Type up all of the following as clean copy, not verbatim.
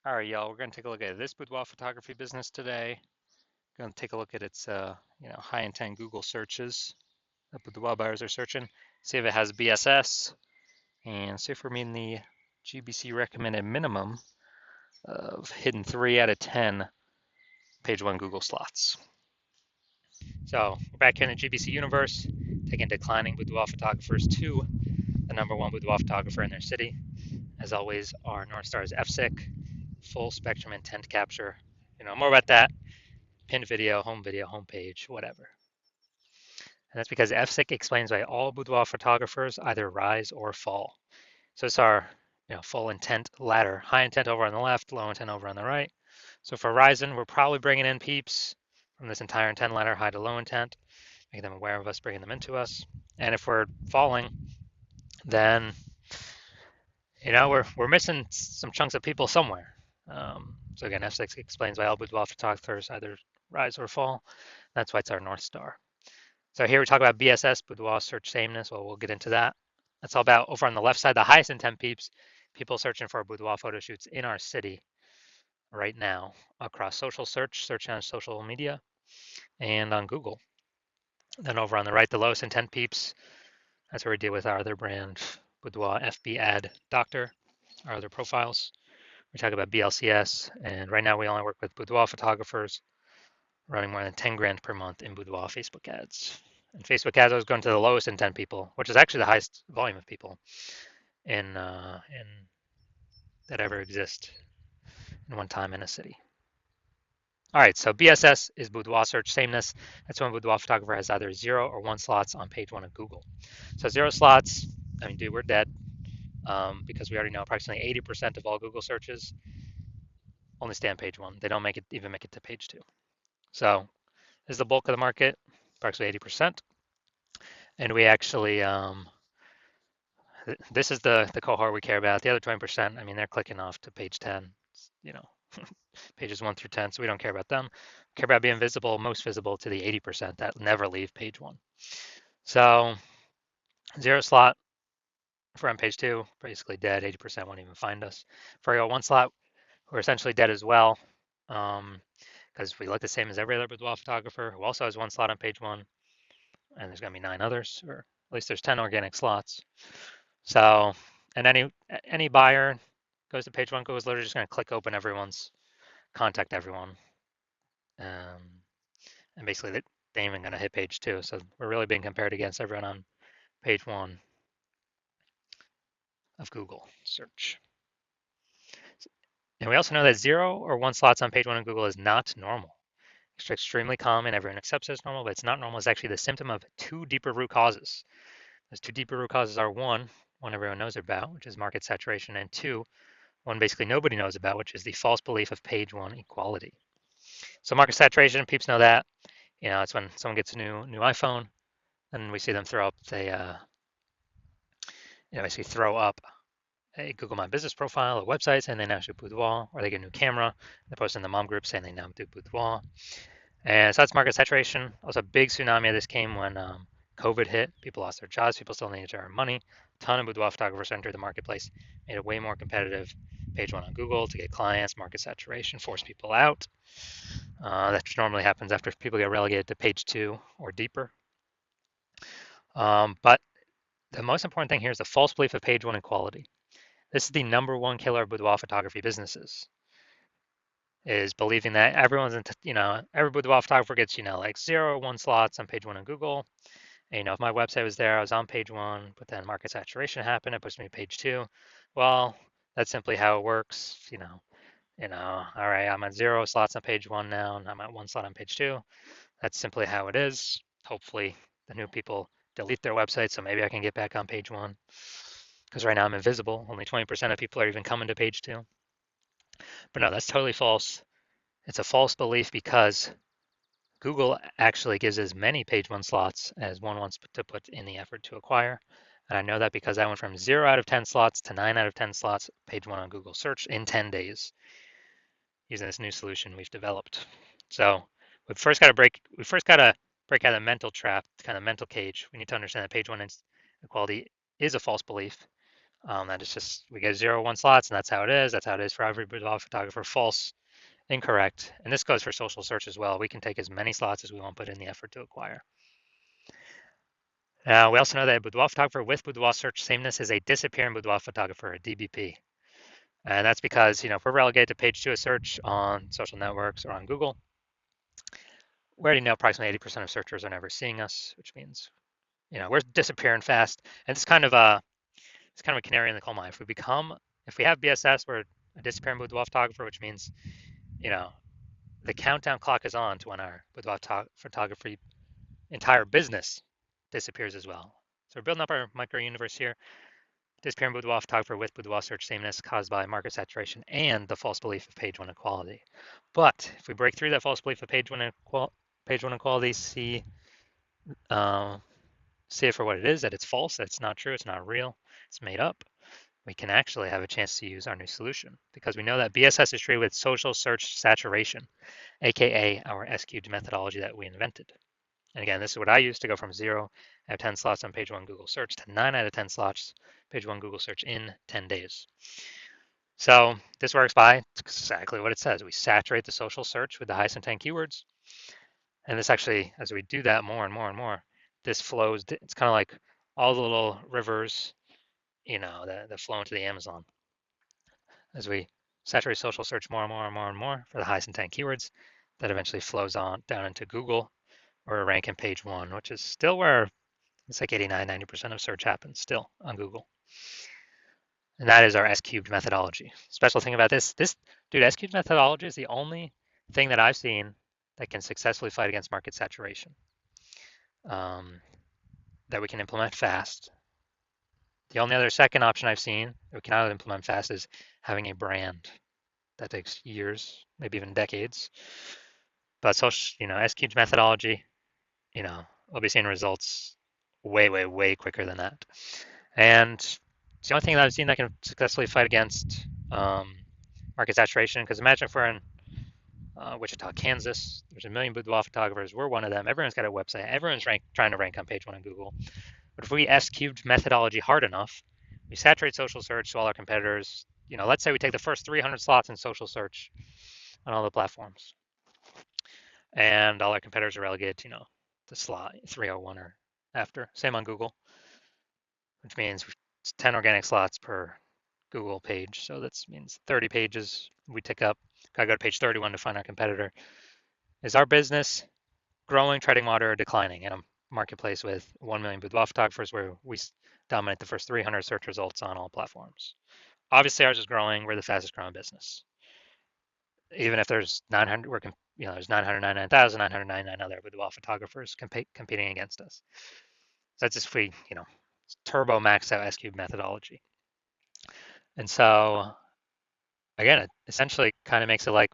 All right, y'all, we're going to take a look at this boudoir photography business today. Going to take a look at its, high intent Google searches that boudoir buyers are searching. See if it has BSS and see if we're meeting the GBC recommended minimum of hitting 3 out of 10 page one Google slots. So we're back here in the GBC universe, taking declining boudoir photographers to the number one boudoir photographer in their city. As always, our North Star is FSIC, full spectrum intent capture. More about that. Pinned video, home page, whatever. And that's because FSIC explains why all boudoir photographers either rise or fall. So it's our full intent ladder. High intent over on the left, low intent over on the right. So for rising, we're probably bringing in peeps from this entire intent ladder, high to low intent, making them aware of us, bringing them into us. And if we're falling, then we're missing some chunks of people somewhere. So again, F6 explains why all boudoir photographers either rise or fall. That's why it's our North Star. So here we talk about BSS, boudoir search sameness. Well, we'll get into that. That's all about over on the left side, the highest intent peeps, people searching for boudoir photo shoots in our city right now across social search on social media, and on Google. Then over on the right, the lowest intent peeps, that's where we deal with our other brand, Boudoir FB Ad Doctor, our other profiles. We talk about BLCS, and right now we only work with boudoir photographers running more than 10 grand per month in boudoir Facebook ads. And Facebook ads always going to the lowest intent people, which is actually the highest volume of people in that ever exist in one time in a city. All right, so BSS is boudoir search sameness. That's when a boudoir photographer has either 0 or 1 slots on page 1 of Google. So 0 slots, I mean, dude, we're dead because we already know approximately 80% of all Google searches only stay on page 1. They don't even make it to page 2. So this is the bulk of the market, approximately 80%. And we actually, this is the cohort we care about. The other 20%, I mean, they're clicking off to page 10, you know, pages 1 through 10, so we don't care about them. We care about being visible, most visible to the 80% that never leave page 1. So 0 slot for on page 2, basically dead. 80% won't even find us. For our 1 slot, we're essentially dead as well, because we look the same as every other boudoir photographer who also has 1 slot on page 1, and there's going to be 9 others, or at least there's 10 organic slots. So, and any buyer goes to page 1, goes literally just going to click open everyone's, contact everyone, and basically they ain't even going to hit page 2. So we're really being compared against everyone on page 1 of Google search. And we also know that 0 or 1 slots on page 1 of Google is not normal. It's extremely common. Everyone accepts it as normal, but it's not normal. It's actually the symptom of 2 deeper root causes. Those 2 deeper root causes are one everyone knows about, which is market saturation, and 2, one basically nobody knows about, which is the false belief of page 1 equality. So market saturation, peeps know that. It's when someone gets a new iPhone, and we see them throw up basically throw up a Google My Business profile, a website saying they now shoot boudoir, or they get a new camera, they post in the mom group saying they now do boudoir. And so that's market saturation. Also, a big tsunami of this came when COVID hit. People lost their jobs. People still needed to earn money. A ton of boudoir photographers entered the marketplace, made it way more competitive. Page 1 on Google to get clients, market saturation, force people out. That normally happens after people get relegated to page 2 or deeper. But the most important thing here is the false belief of page 1 equality. This is the number one killer of boudoir photography businesses, is believing that everyone's every boudoir photographer gets, like 0 or 1 slots on page 1 on Google. And, if my website was there, I was on page 1, but then market saturation happened, it pushed me to page 2. Well, that's simply how it works. All right, I'm at 0 slots on page 1 now, and I'm at 1 slot on page 2. That's simply how it is. Hopefully the new people delete their website, so maybe I can get back on page 1. Because right now I'm invisible. Only 20% of people are even coming to page 2. But no, that's totally false. It's a false belief because Google actually gives as many page 1 slots as one wants to put in the effort to acquire. And I know that because I went from 0 out of 10 slots to 9 out of 10 slots page 1 on Google search in 10 days using this new solution we've developed. So we first got to break out of the mental trap, kind of mental cage. We need to understand that page 1 equality is a false belief. That is just, we get 0, 1 slots, and that's how it is. That's how it is for every boudoir photographer. False, incorrect. And this goes for social search as well. We can take as many slots as we want, put in the effort to acquire. We also know that a boudoir photographer with boudoir search sameness is a disappearing boudoir photographer, a DBP. And that's because, if we're relegated to page 2 of search on social networks or on Google, we already know approximately 80% of searchers are never seeing us, which means, we're disappearing fast. And it's kind of a canary in the coal mine. If we have BSS, we're a disappearing boudoir photographer, which means, you know, the countdown clock is on to when our boudoir photography entire business disappears as well. So we're building up our micro universe here. Disappearing boudoir photographer with boudoir search sameness caused by market saturation and the false belief of page 1 equality. But if we break through that false belief of page 1 equality, see it for what it is, that it's false, that it's not true, it's not real, it's made up, we can actually have a chance to use our new solution because we know that BSS is treated with social search saturation, aka our S-cubed methodology that we invented. And again, this is what I use to go from 0 out of 10 slots on page 1 Google search to 9 out of 10 slots page 1 Google search in 10 days. So this works by exactly what it says. We saturate the social search with the highest intent keywords. And this actually, as we do that more and more and more, this flows. It's kind of like all the little rivers, that flow into the Amazon. As we saturate social search more and more and more and more for the highest intent keywords, that eventually flows on down into Google, or rank in page 1, which is still where it's like 89, 90% of search happens still on Google. And that is our S-cubed methodology. Special thing about this, dude, S-cubed methodology is the only thing that I've seen that can successfully fight against market saturation, that we can implement fast. The only other second option I've seen that we cannot implement fast is having a brand. That takes years, maybe even decades. But S-cubed methodology, we'll be seeing results way, way, way quicker than that. And it's the only thing that I've seen that can successfully fight against market saturation. Because imagine if we're in Wichita, Kansas, there's a million boudoir photographers. We're one of them. Everyone's got a website. Everyone's trying to rank on page 1 on Google. But if we S-cubed methodology hard enough, we saturate social search to all our competitors. Let's say we take the first 300 slots in social search on all the platforms, and all our competitors are relegated to slot 301 or after. Same on Google, which means it's 10 organic slots per Google page. So that means 30 pages we tick up. Gotta go to page 31 to find our competitor. Is our business growing, treading water, or declining in a marketplace with 1 million boudoir photographers where we dominate the first 300 search results on all platforms? Obviously, ours is growing. We're the fastest growing business. Even if there's 900, there's 999,999 other boudoir photographers competing against us. So that's just if we, turbo max out S-cube methodology. And so again, it essentially kind of makes it like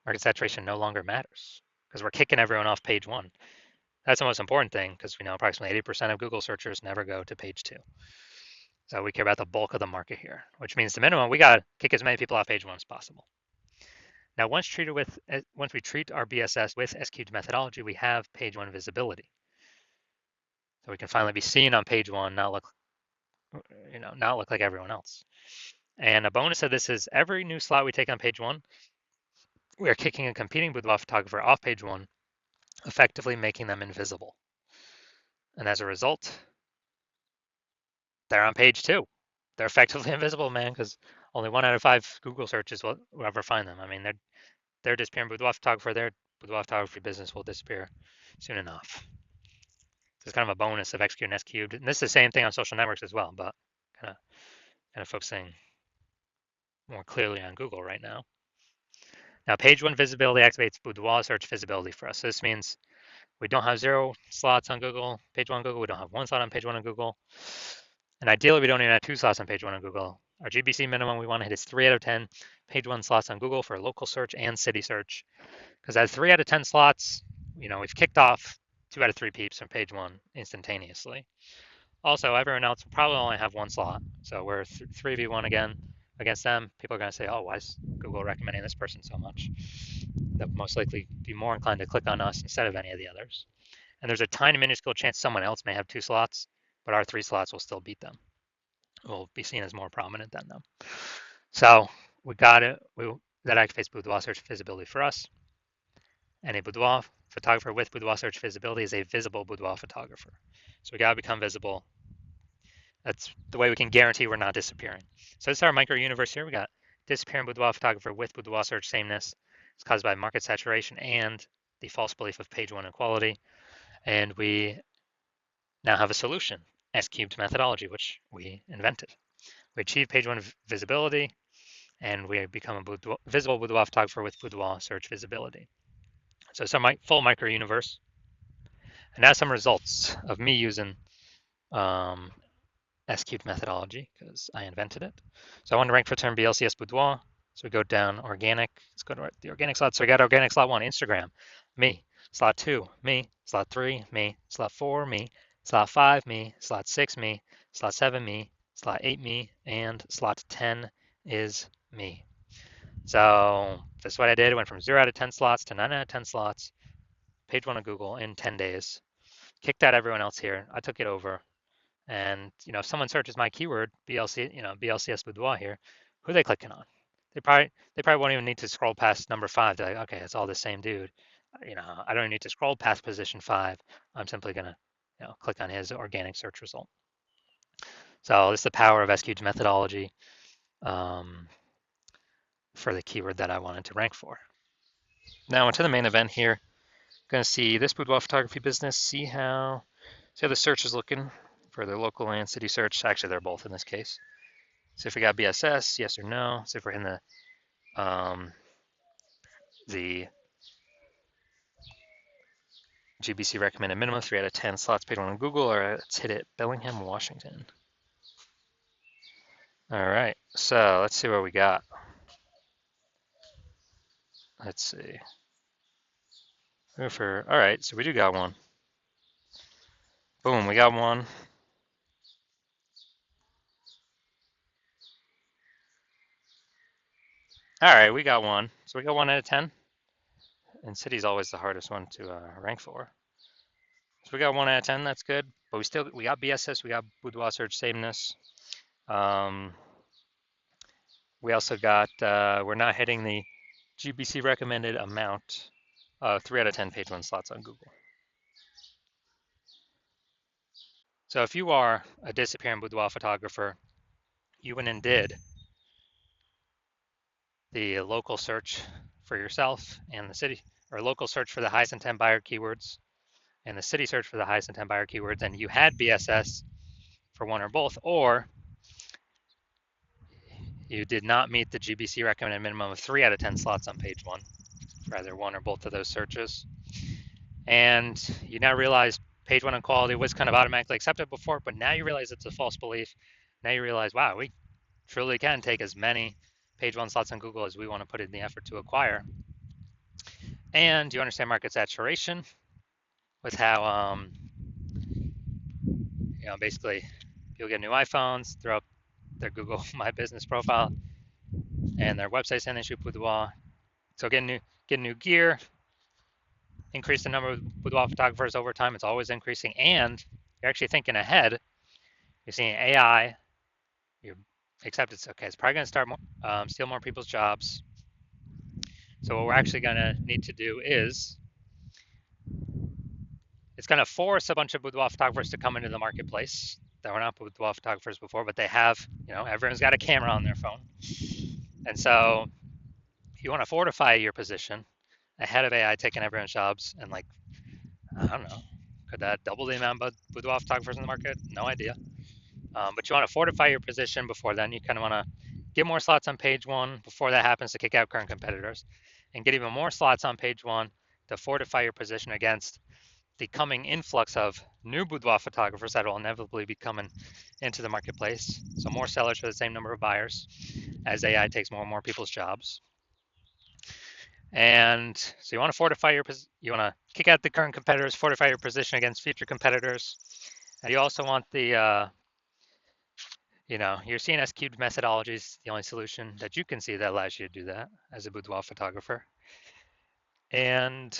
market saturation no longer matters because we're kicking everyone off page 1. That's the most important thing because we know approximately 80% of Google searchers never go to page 2. So we care about the bulk of the market here, which means the minimum, we got to kick as many people off page 1 as possible. Now, once we treat our BSS with S-cubed methodology, we have page 1 visibility. So we can finally be seen on page 1, not look like everyone else. And a bonus of this is every new slot we take on page 1, we are kicking a competing boudoir photographer off page 1, effectively making them invisible. And as a result, they're on page 2. They're effectively invisible, man, because only 1 out of 5 Google searches will ever find them. I mean, they're disappearing boudoir photographer. Their boudoir photography business will disappear soon enough. So it's kind of a bonus of X cubed and S cubed. And this is the same thing on social networks as well, but kind of focusing more clearly on Google right now. Now, page 1 visibility activates boudoir search visibility for us. So this means we don't have 0 slots on Google, page 1 on Google. We don't have 1 slot on page 1 on Google. And ideally, we don't even have 2 slots on page 1 on Google. Our GBC minimum we want to hit is 3 out of 10 page 1 slots on Google for local search and city search. Because at 3 out of 10 slots, we've kicked off 2 out of 3 peeps from page 1 instantaneously. Also, everyone else will probably only have 1 slot. So we're 3v1 again against them. People are going to say, oh, why is Google recommending this person so much? They'll most likely be more inclined to click on us instead of any of the others. And there's a tiny minuscule chance someone else may have 2 slots, but our 3 slots will still beat them. will be seen as more prominent than them. So we got it. That activates boudoir search visibility for us. And a boudoir photographer with boudoir search visibility is a visible boudoir photographer. So we got to become visible. That's the way we can guarantee we're not disappearing. So this is our micro universe here. We got disappearing boudoir photographer with boudoir search sameness. It's caused by market saturation and the false belief of page one equality. And we now have a solution, S cubed methodology, which we invented. We achieve page one visibility, and we become a visible boudoir photographer with boudoir search visibility. So it's our full micro universe. And now some results of me using um, S-cubed methodology because I invented it. So I want to rank for term BLCS boudoir. So we go down organic. Let's go to the organic slot. So we got organic slot 1, Instagram, me. Slot 2, me. Slot 3, me. Slot 4, me. Slot 5, me. Slot 6, me. Slot 7, me. Slot 8, me. And slot 10 is me. So this is what I did. I went from 0 out of 10 slots to 9 out of 10 slots. Page 1 of Google in 10 days. Kicked out everyone else here. I took it over. And if someone searches my keyword BLC, BLCS boudoir here, who are they clicking on? They probably won't even need to scroll past number 5. They're like, okay, it's all the same dude. I don't need to scroll past position 5. I'm simply gonna click on his organic search result. So this is the power of SQ's methodology for the keyword that I wanted to rank for. Now into the main event here. Going to see this boudoir photography business. See how the search is looking for the local and city search. Actually, they're both in this case. So if we got BSS, yes or no. So if we're in the GBC recommended minimum 3 out of 10 slots paid on Google, or let's hit it, Bellingham, Washington. All right, so let's see what we got. Let's see. All right, so we do got one. Boom, we got one. All right, we got one. So we got 1 out of 10. And city's always the hardest one to rank for. So we got 1 out of 10. That's good. But we got BSS. We got boudoir search sameness. We also got we're not hitting the GBC recommended amount. 3 out of 10 page 1 slots on Google. So if you are a disappearing boudoir photographer, you went and did the local search for yourself and the city, or local search for the highest intent buyer keywords and the city search for the highest intent buyer keywords, and you had BSS for one or both, or you did not meet the GBC recommended minimum of 3 out of 10 slots on page 1 for either one or both of those searches. And you now realize page 1 equality was kind of automatically accepted before, but now you realize it's a false belief. Now you realize, wow, we truly can take as many page 1 slots on Google as we want to put in the effort to acquire. And you understand market saturation with how, basically people get new iPhones, throw up their Google My Business profile and their website saying they shoot boudoir. So get new gear, increase the number of boudoir photographers over time. It's always increasing, and you're actually thinking ahead. You're seeing AI. You accept it's okay. It's probably going to start steal more people's jobs. So what we're actually going to need to do is it's going to force a bunch of boudoir photographers to come into the marketplace that were not boudoir photographers before, but they have, everyone's got a camera on their phone. And so you want to fortify your position ahead of AI taking everyone's jobs, and I don't know, could that double the amount of boudoir photographers in the market? No idea. But you want to fortify your position before then. You kind of want to get more slots on page 1 before that happens to kick out current competitors, and get even more slots on page 1 to fortify your position against the coming influx of new boudoir photographers that will inevitably be coming into the marketplace. So more sellers for the same number of buyers as AI takes more and more people's jobs. And so you want to fortify you want to kick out the current competitors, fortify your position against future competitors. And you also want the, your CNS cubed methodology is the only solution that you can see that allows you to do that as a boudoir photographer. And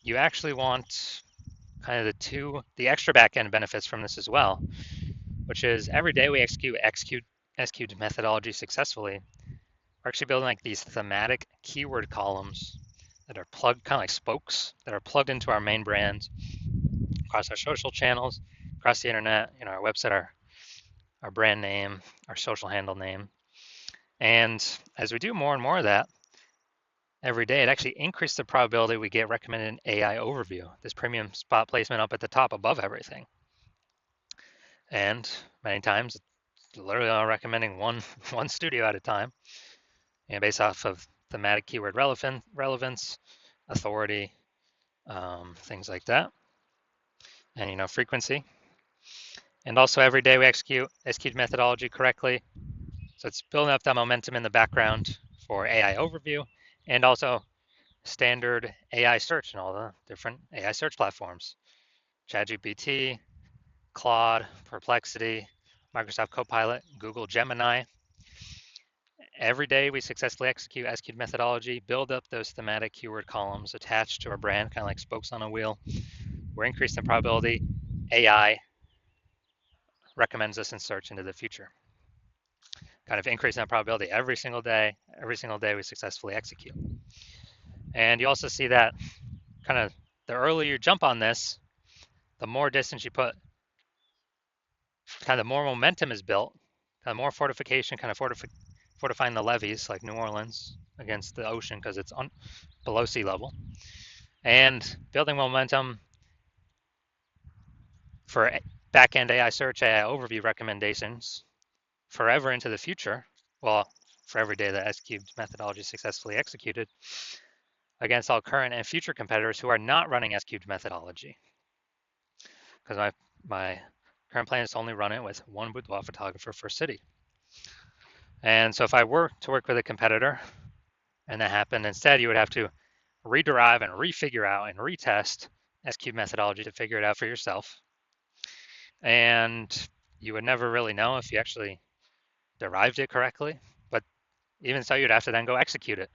you actually want kind of the extra back end benefits from this as well, which is every day we execute methodology successfully. We're actually building like these thematic keyword columns that are plugged, kind of like spokes, that are plugged into our main brand across our social channels, across the internet, our website, our brand name, our social handle name. And as we do more and more of that every day, it actually increases the probability we get recommended an AI overview, this premium spot placement up at the top above everything. And many times, it's literally recommending one studio at a time, based off of thematic keyword relevance, authority, things like that, and frequency. And also every day we execute methodology correctly. So it's building up that momentum in the background for AI overview and also standard AI search and all the different AI search platforms. ChatGPT, Claude, Perplexity, Microsoft Copilot, Google Gemini. Every day we successfully execute methodology, build up those thematic keyword columns attached to our brand, kind of like spokes on a wheel. We're increasing the probability AI recommends us in search into the future. Kind of increasing that probability every single day we successfully execute. And you also see that kind of the earlier you jump on this, the more distance you put, kind of the more momentum is built, kind of more fortification, kind of fortifying the levees like New Orleans against the ocean because it's below sea level, and building momentum for back-end AI search, AI overview recommendations forever into the future. Well, for every day that S-Cubed methodology is successfully executed against all current and future competitors who are not running S-Cubed methodology. Because my current plan is to only run it with one boudoir photographer per city. And so if I were to work with a competitor and that happened, instead you would have to rederive and refigure out and retest S-Cubed methodology to figure it out for yourself. And you would never really know if you actually derived it correctly. But even so, you'd have to then go execute it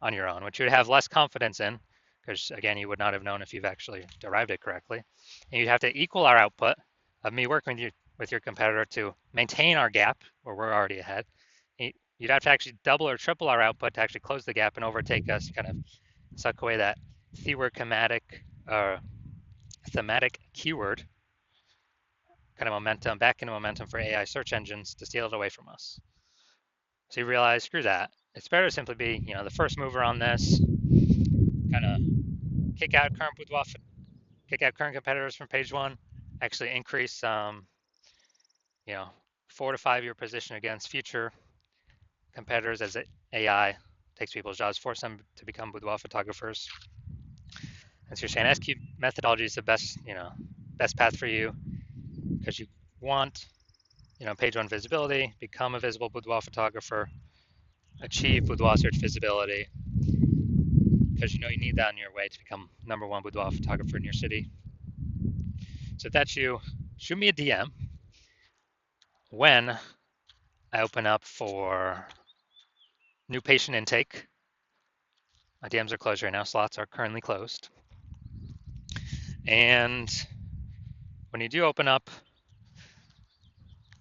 on your own, which you'd have less confidence in, because again, you would not have known if you've actually derived it correctly. And you'd have to equal our output of me working with your competitor to maintain our gap where we're already ahead. You'd have to actually double or triple our output to actually close the gap and overtake us, kind of suck away that thematic keyword kind of momentum, back into momentum for AI search engines to steal it away from us. So you realize, screw that. It's better to simply be, the first mover on this, kind of kick out current competitors from page one, actually increase, 4 to 5 year position against future competitors as AI takes people's jobs, force them to become boudoir photographers. And so you're saying S-Cubed methodology is the best path for you because you want, page one visibility, become a visible boudoir photographer, achieve boudoir search visibility, because you need that on your way to become #1 boudoir photographer in your city. So if that's you, shoot me a DM when I open up for new patient intake. My DMs are closed right now, slots are currently closed. And when you do open up,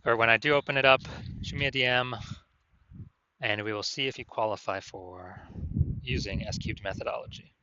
or when I do open it up, shoot me a DM and we will see if you qualify for using S-Cubed methodology.